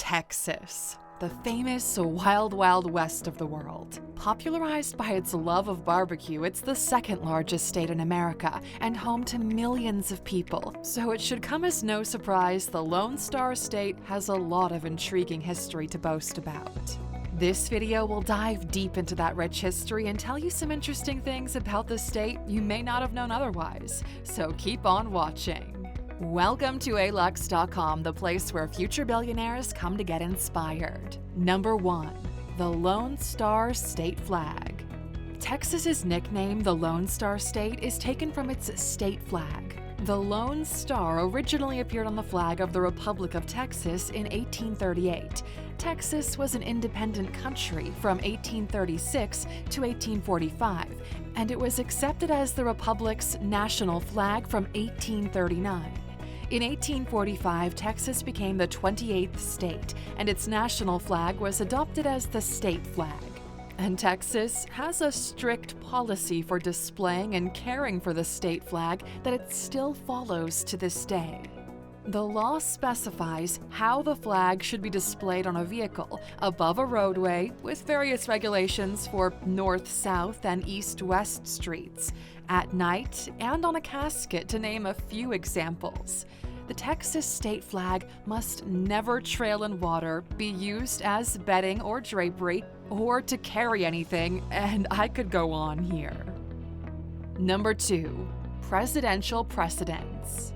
Texas, the famous Wild Wild West of the world. Popularized by its love of barbecue, it's the second largest state in America and home to millions of people. So it should come as no surprise the Lone Star State has a lot of intriguing history to boast about. This video will dive deep into that rich history and tell you some interesting things about the state you may not have known otherwise. So keep on watching. Welcome to alux.com, the place where future billionaires come to get inspired. Number 1. The Lone Star State Flag. Texas's nickname, the Lone Star State, is taken from its state flag. The Lone Star originally appeared on the flag of the Republic of Texas in 1838. Texas was an independent country from 1836 to 1845, and it was accepted as the Republic's national flag from 1839. In 1845, Texas became the 28th state, and its national flag was adopted as the state flag. And Texas has a strict policy for displaying and caring for the state flag that it still follows to this day. The law specifies how the flag should be displayed on a vehicle above a roadway, with various regulations for north, south, and east-west streets, at night, and on a casket, to name a few examples. The Texas state flag must never trail in water, be used as bedding or drapery, or to carry anything, and I could go on here. Number 2. Presidential precedents.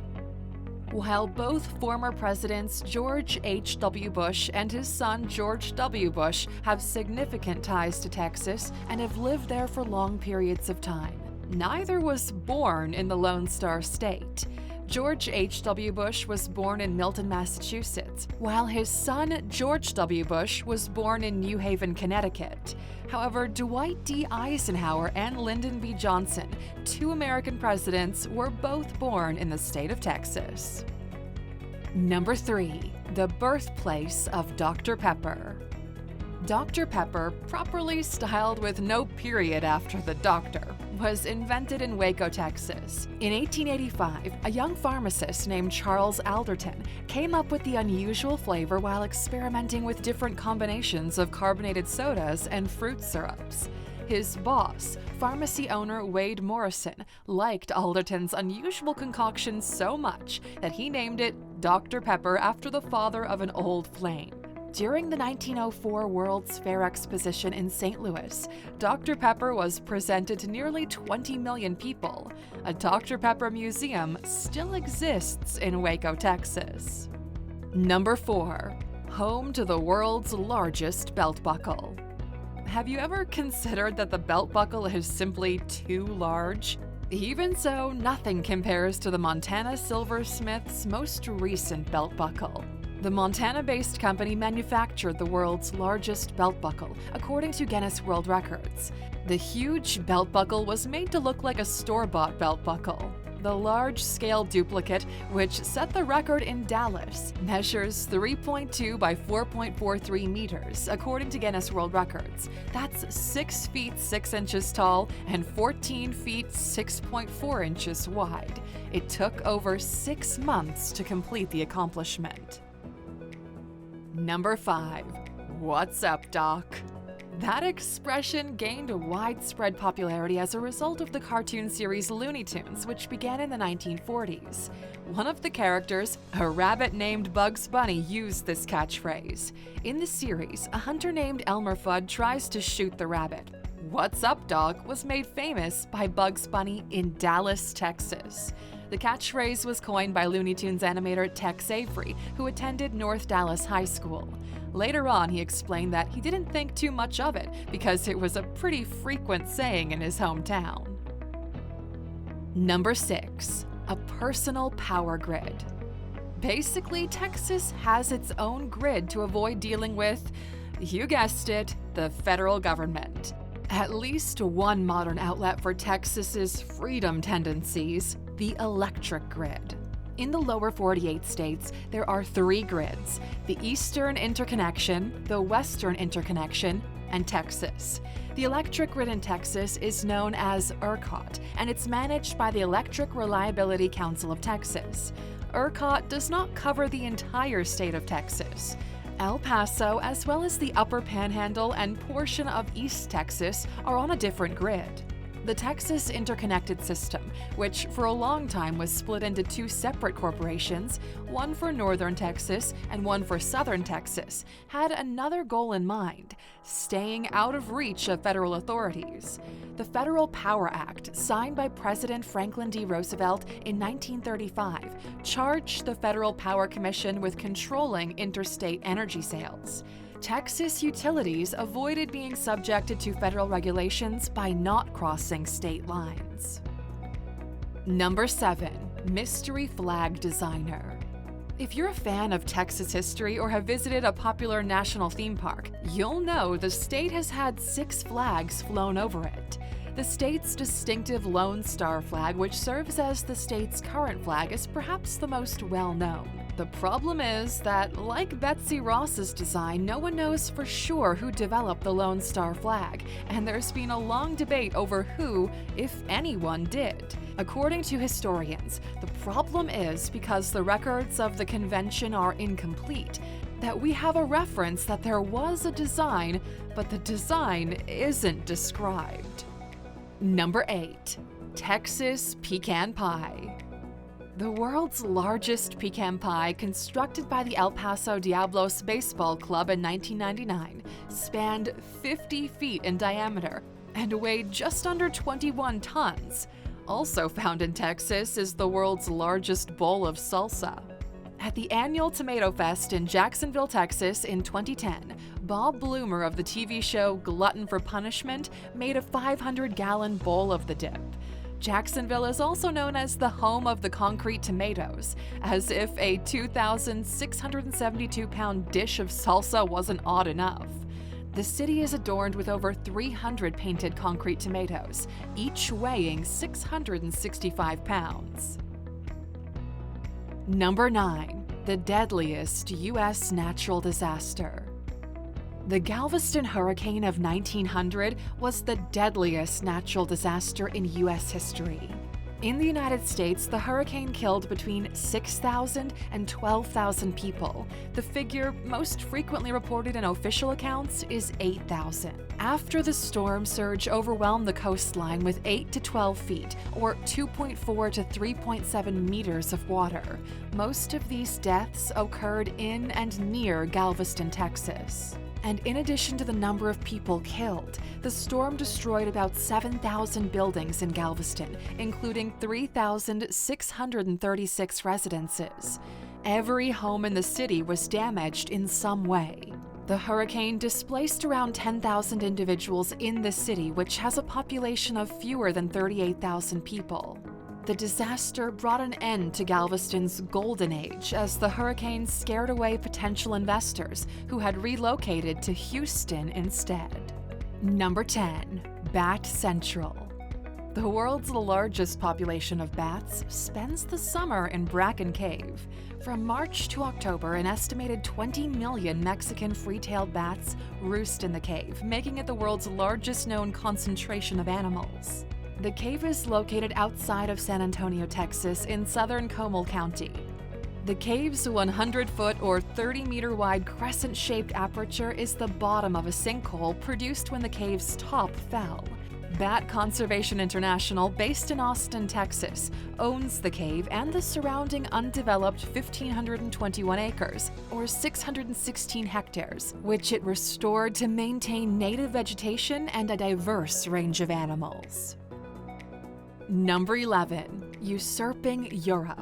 While both former presidents George H.W. Bush and his son George W. Bush have significant ties to Texas and have lived there for long periods of time, neither was born in the Lone Star State. George H.W. Bush was born in Milton, Massachusetts, while his son George W. Bush was born in New Haven, Connecticut. However, Dwight D. Eisenhower and Lyndon B. Johnson, two American presidents, were both born in the state of Texas. Number 3. The birthplace of Dr. Pepper. Dr. Pepper, properly styled with no period after the doctor, was invented in Waco, Texas. In 1885, a young pharmacist named Charles Alderton came up with the unusual flavor while experimenting with different combinations of carbonated sodas and fruit syrups. His boss, pharmacy owner Wade Morrison, liked Alderton's unusual concoction so much that he named it Dr. Pepper after the father of an old flame. During the 1904 World's Fair Exposition in St. Louis, Dr. Pepper was presented to nearly 20 million people. A Dr. Pepper museum still exists in Waco, Texas. Number 4. Home to the world's largest belt buckle. Have you ever considered that the belt buckle is simply too large? Even so, nothing compares to the Montana Silversmith's most recent belt buckle. The Montana-based company manufactured the world's largest belt buckle, according to Guinness World Records. The huge belt buckle was made to look like a store-bought belt buckle. The large-scale duplicate, which set the record in Dallas, measures 3.2 by 4.43 meters, according to Guinness World Records. That's 6 feet 6 inches tall and 14 feet 6.4 inches wide. It took over 6 months to complete the accomplishment. Number 5. What's up, Doc? That expression gained a widespread popularity as a result of the cartoon series Looney Tunes, which began in the 1940s. One of the characters, a rabbit named Bugs Bunny, used this catchphrase. In the series, a hunter named Elmer Fudd tries to shoot the rabbit. What's up, Doc was made famous by Bugs Bunny in Dallas, Texas. The catchphrase was coined by Looney Tunes animator Tex Avery, who attended North Dallas High School. Later on, he explained that he didn't think too much of it because it was a pretty frequent saying in his hometown. Number 6. A personal power grid. Basically, Texas has its own grid to avoid dealing with, you guessed it, the federal government. At least one modern outlet for Texas's freedom tendencies: the electric grid. In the lower 48 states, there are 3 grids: the Eastern Interconnection, the Western Interconnection, and Texas. The electric grid in Texas is known as ERCOT, and it's managed by the Electric Reliability Council of Texas. ERCOT does not cover the entire state of Texas. El Paso, as well as the Upper Panhandle and portion of East Texas, are on a different grid. The Texas Interconnected System, which for a long time was split into two separate corporations, one for Northern Texas and one for Southern Texas, had another goal in mind: staying out of reach of federal authorities. The Federal Power Act, signed by President Franklin D. Roosevelt in 1935, charged the Federal Power Commission with controlling interstate energy sales. Texas utilities avoided being subjected to federal regulations by not crossing state lines. Number 7. Mystery Flag Designer. If you're a fan of Texas history or have visited a popular national theme park, you'll know the state has had 6 flags flown over it. The state's distinctive Lone Star flag, which serves as the state's current flag, is perhaps the most well-known. The problem is that, like Betsy Ross's design, no one knows for sure who developed the Lone Star flag, and there's been a long debate over who, if anyone, did. According to historians, the problem is because the records of the convention are incomplete, that we have a reference that there was a design, but the design isn't described. Number 8. Texas Pecan Pie. The world's largest pecan pie, constructed by the El Paso Diablos Baseball Club in 1999, spanned 50 feet in diameter and weighed just under 21 tons. Also found in Texas is the world's largest bowl of salsa. At the annual Tomato Fest in Jacksonville, Texas in 2010, Bob Bloomer of the TV show Glutton for Punishment made a 500-gallon bowl of the dip. Jacksonville is also known as the home of the concrete tomatoes, as if a 2,672-pound dish of salsa wasn't odd enough. The city is adorned with over 300 painted concrete tomatoes, each weighing 665 pounds. Number 9. The deadliest U.S. natural disaster. The Galveston hurricane of 1900 was the deadliest natural disaster in U.S. history. In the United States, the hurricane killed between 6,000 and 12,000 people. The figure most frequently reported in official accounts is 8,000. After the storm surge overwhelmed the coastline with 8 to 12 feet, or 2.4 to 3.7 meters of water, most of these deaths occurred in and near Galveston, Texas. And in addition to the number of people killed, the storm destroyed about 7,000 buildings in Galveston, including 3,636 residences. Every home in the city was damaged in some way. The hurricane displaced around 10,000 individuals in the city, which has a population of fewer than 38,000 people. The disaster brought an end to Galveston's golden age as the hurricane scared away potential investors who had relocated to Houston instead. Number 10. Bat Central. The world's largest population of bats spends the summer in Bracken Cave. From March to October, an estimated 20 million Mexican free-tailed bats roost in the cave, making it the world's largest known concentration of animals. The cave is located outside of San Antonio, Texas, in southern Comal County. The cave's 100-foot or 30-meter-wide crescent-shaped aperture is the bottom of a sinkhole produced when the cave's top fell. Bat Conservation International, based in Austin, Texas, owns the cave and the surrounding undeveloped 1,521 acres, or 616 hectares, which it restored to maintain native vegetation and a diverse range of animals. Number 11. Usurping Europe.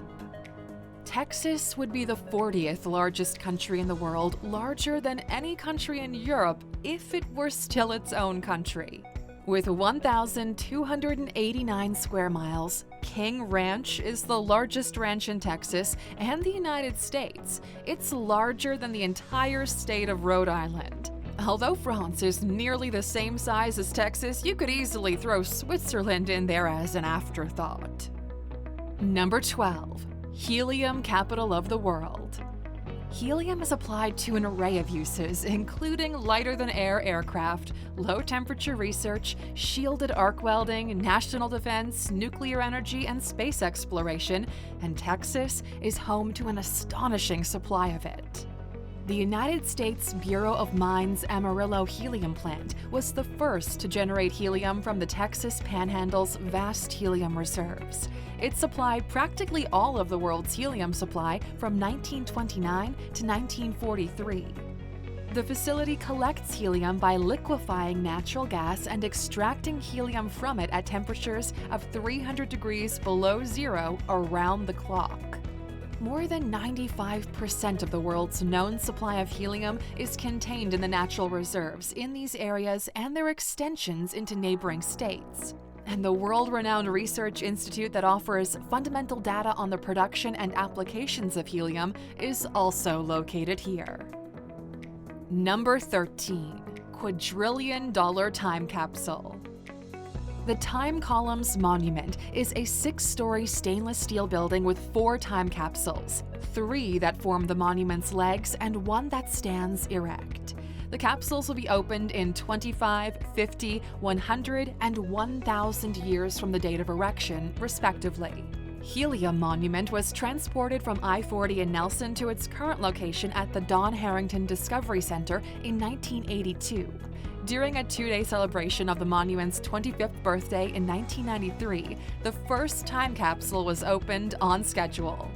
Texas would be the 40th largest country in the world, larger than any country in Europe if it were still its own country. With 1,289 square miles, King Ranch is the largest ranch in Texas and the United States. It's larger than the entire state of Rhode Island. Although France is nearly the same size as Texas, you could easily throw Switzerland in there as an afterthought. Number 12. Helium capital of the world. Helium is applied to an array of uses, including lighter-than-air aircraft, low-temperature research, shielded arc welding, national defense, nuclear energy, and space exploration, and Texas is home to an astonishing supply of it. The United States Bureau of Mines Amarillo helium plant was the first to generate helium from the Texas Panhandle's vast helium reserves. It supplied practically all of the world's helium supply from 1929 to 1943. The facility collects helium by liquefying natural gas and extracting helium from it at temperatures of 300 degrees below zero around the clock. More than 95% of the world's known supply of helium is contained in the natural reserves in these areas and their extensions into neighboring states. And the world-renowned research institute that offers fundamental data on the production and applications of helium is also located here. Number 13. Quadrillion-dollar time capsule. The Time Columns Monument is a 6-story stainless steel building with 4 time capsules, 3 that form the monument's legs and 1 that stands erect. The capsules will be opened in 25, 50, 100, and 1,000 years from the date of erection, respectively. Helium Monument was transported from I-40 in Nelson to its current location at the Don Harrington Discovery Center in 1982. During a 2-day celebration of the monument's 25th birthday in 1993, the first time capsule was opened on schedule.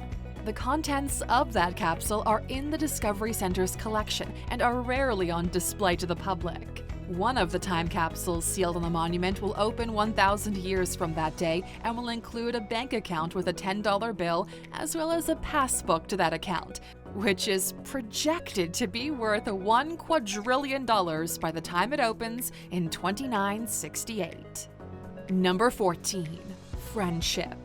The contents of that capsule are in the Discovery Center's collection and are rarely on display to the public. One of the time capsules sealed on the monument will open 1,000 years from that day and will include a bank account with a $10 bill as well as a passbook to that account, which is projected to be worth $1 quadrillion by the time it opens in 2968. Number 14. Friendship.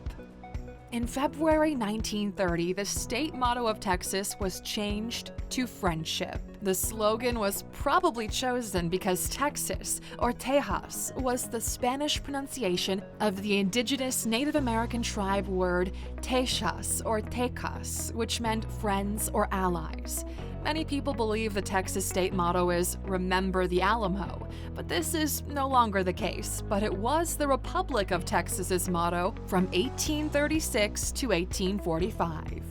In February 1930, the state motto of Texas was changed to friendship. The slogan was probably chosen because Texas, or Tejas, was the Spanish pronunciation of the indigenous Native American tribe word Texas or Tecas, which meant friends or allies. Many people believe the Texas state motto is "Remember the Alamo," but this is no longer the case, but it was the Republic of Texas's motto from 1836 to 1845.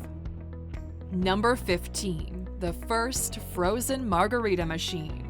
Number 15. The first frozen margarita machine.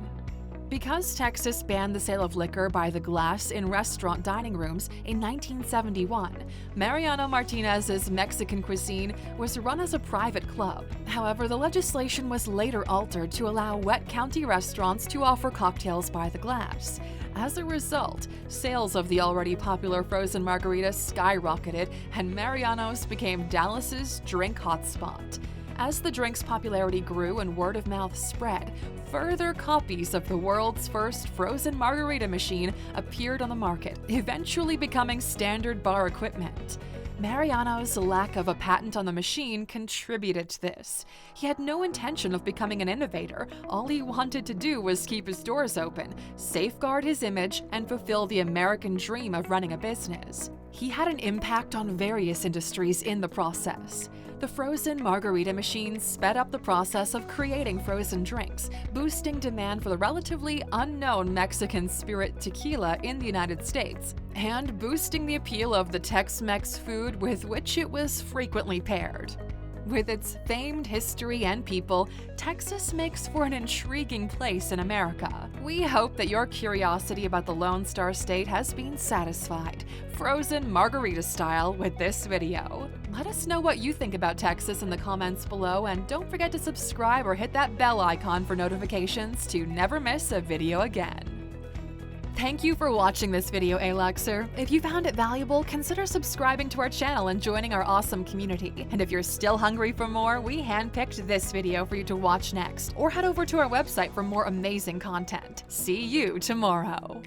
Because Texas banned the sale of liquor by the glass in restaurant dining rooms in 1971, Mariano Martinez's Mexican cuisine was run as a private club. However, the legislation was later altered to allow Wet County restaurants to offer cocktails by the glass. As a result, sales of the already popular frozen margarita skyrocketed, and Mariano's became Dallas's drink hotspot. As the drink's popularity grew and word of mouth spread, further copies of the world's first frozen margarita machine appeared on the market, eventually becoming standard bar equipment. Mariano's lack of a patent on the machine contributed to this. He had no intention of becoming an innovator. All he wanted to do was keep his doors open, safeguard his image, and fulfill the American dream of running a business. He had an impact on various industries in the process. The frozen margarita machine sped up the process of creating frozen drinks, boosting demand for the relatively unknown Mexican spirit tequila in the United States, and boosting the appeal of the Tex-Mex food with which it was frequently paired. With its famed history and people, Texas makes for an intriguing place in America. We hope that your curiosity about the Lone Star State has been satisfied, frozen margarita style, with this video. Let us know what you think about Texas in the comments below, and don't forget to subscribe or hit that bell icon for notifications to never miss a video again. Thank you for watching this video, Alexer. If you found it valuable, consider subscribing to our channel and joining our awesome community. And if you're still hungry for more, we handpicked this video for you to watch next, or head over to our website for more amazing content. See you tomorrow.